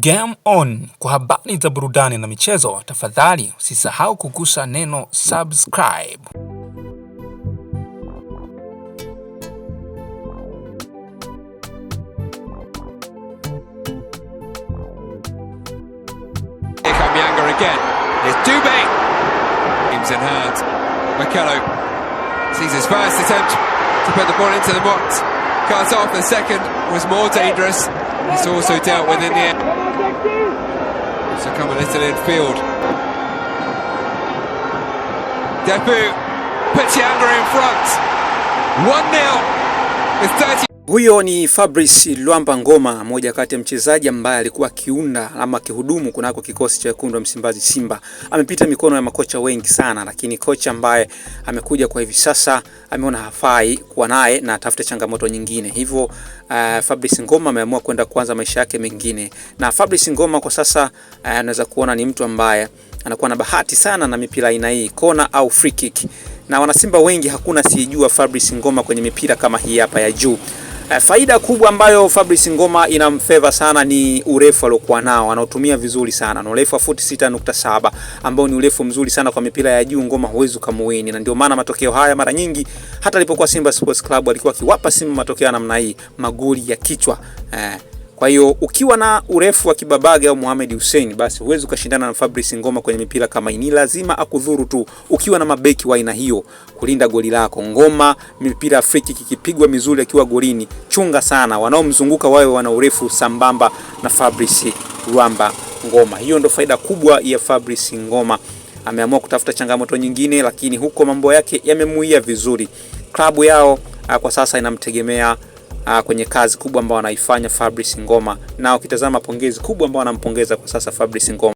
Game on. Kwa habari za burudani na michezo, tafadhali usisahau kugusa neno subscribe. Here come Younger again. Here's Dube. James and Hurd. Mikello sees his first attempt to put the ball into the box. Cut off. The second was more dangerous. It's also dealt with in the end. So come a little infield. Depu puts Younger in front. 1-0 with 30. Huyo ni Fabrice Luamba Ngoma, mmoja kati ya mchezaji ambaye alikuwa kiunda ama kihudumu kunako kikosi cha wekundu wa Msimbazi Simba. Amepita mikono ya makocha wengi sana, lakini kocha ambaye amekuja kwa hivi sasa ameona hafai kuwa naye na atafuta changamoto nyingine. Hivyo Fabrice Ngoma ameamua kwenda kuanza maisha yake mengine. Na Fabrice Ngoma kwa sasa anaweza kuona ni mtu ambaye anakuwa na bahati sana na mipira aina hii, kona au free kick. Na wanasimba wengi hakuna sijua Fabrice Ngoma kwenye mipira kama hii hapa ya juu. Faida kubwa ambayo Fabrice Ngoma inamfavor sana ni urefu aliokuwa nao. Anaotumia vizuri sana. Na urefu wa futi 6.7 ambao ni urefu mzuri sana kwa mipira ya juu. Ngoma huwezi kumuwini, na ndio maana matokeo haya mara nyingi hata alipokuwa Simba Sports Club alikuwa akiwapa Simba matokeo namna hii, magoli ya kichwa. Kwa hiyo ukiwa na urefu wa Kibabage au Mohamed Hussein, basi huwezi ukashindana na Fabrice Ngoma kwenye mipira kama hii. Ni lazima akudhuru tu ukiwa na mabeki wa aina hiyo kulinda goli lako. Ngoma mipira free kick ikipigwa mizuri akiwa golini, chunga sana wanaomzunguka wawe wana urefu sambamba na Fabrice Luamba Ngoma. Hiyo ndio faida kubwa ya Fabrice Ngoma. Ameamua kutafuta changamoto nyingine, lakini huko mambo yake yamemuia vizuri. Klabu yao kwa sasa inamtegemea kwenye kazi kubwa ambayo anaifanya Fabrice Ngoma, na ukitazama pongezi kubwa ambayo anampongeza kwa sasa Fabrice Ngoma.